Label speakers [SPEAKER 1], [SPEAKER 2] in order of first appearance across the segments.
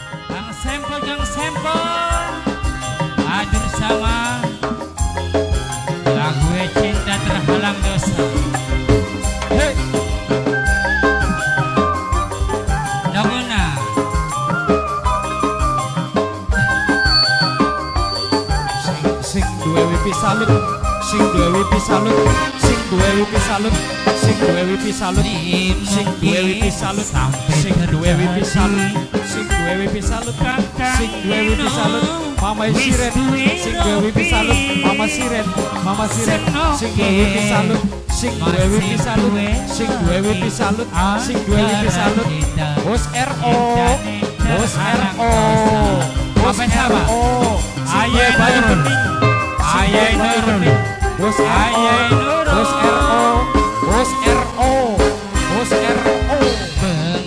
[SPEAKER 1] Kang Sempol hadir sama lagu Cinta Terhalang Dosa. Hey. Naguna
[SPEAKER 2] sing duwe wipi salut, sing duwe wipi salut, sing duwe wipi salut, sing duwe wipi salut, sing duwe wipi salut, sing duwe wipi salut, sing duwe wipi salut, sing duwe wipi salut, Mama Siren, sing duwe wipi salut, Mama Siren, Mama Siren, sing duwe wipi salut, sing duwe wipi salut, sing duwe wipi salut, sing duwe wipi salut, Bos RO, Bos RO, Bos RO, Ayah Bayu Penting, Ayah Nurul, Bos RO, Bos RO, Bos RO, Bos RO,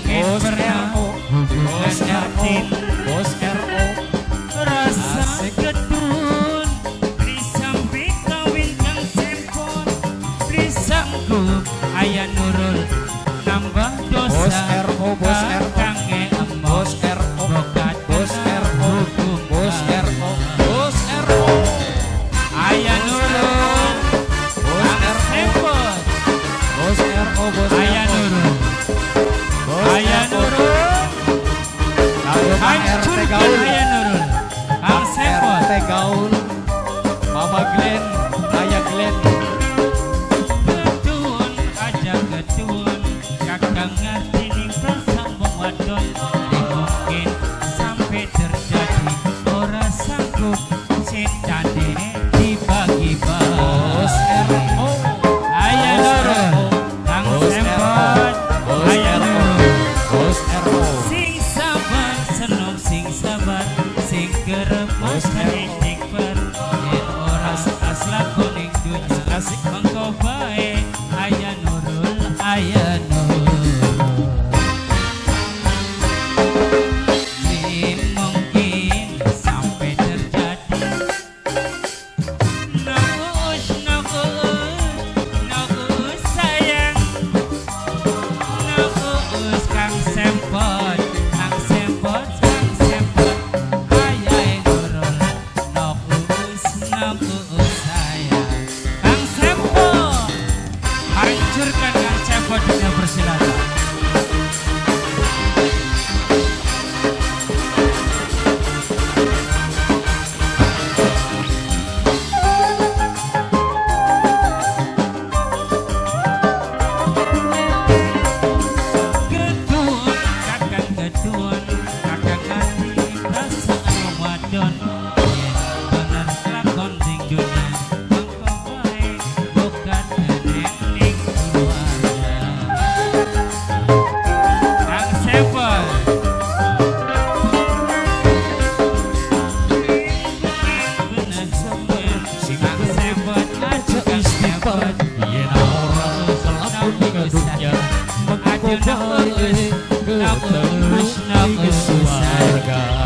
[SPEAKER 2] Bos RO, Bos RO, Bos RO,
[SPEAKER 1] rasa ketun disambi kawin Kang Sempol disanggup Ayah Nurul nambah dosa.
[SPEAKER 2] Bos RO, Bos RO, Bos RO, Bos RO, Bos RO, Bos RO,
[SPEAKER 1] Ayah Nurul Kang Sempol,
[SPEAKER 2] Bos RO, Bos
[SPEAKER 1] Ayah
[SPEAKER 2] RO,
[SPEAKER 1] Nurul, Ayah Nurul hancurkan Ayah Nurul Kang Sempol.
[SPEAKER 2] RT Gaul, Mama Glenn, Ayah Glenn.
[SPEAKER 1] Ketun aja ketun kakang ngerti ning bersambung wadon mungkin sampai terjadi ora sanggup cintane dibagi-bagi.
[SPEAKER 2] Bos RO,
[SPEAKER 1] Ayah Nurul Kang Sempol, Ayah Nurul
[SPEAKER 2] Bos RO,
[SPEAKER 1] sing sabar seneng sing sabar sing keremas ning per yen ora asla kuning dunya kasih mengko bae. Ayah Nurul, Ayah Nurul mungkin sampai terjadi nakus sayang nakus Kang Sempol, Kang Sempol, Kang Sempol, Ayah Nurul nakus sayang Kang Sempol hancurkan Kang Sempol dengan persilatan. Ketun, kakang ketun, kakang ngerti perasaan wadon yen bener lakon ning dunya mengko bae bukan eneng ning keluarga. Kang Sempol bener sembuh Kang Sempol aja Kang Sempol
[SPEAKER 2] yen ora selamat ning dunya mengko bae ketemu ning keluarga.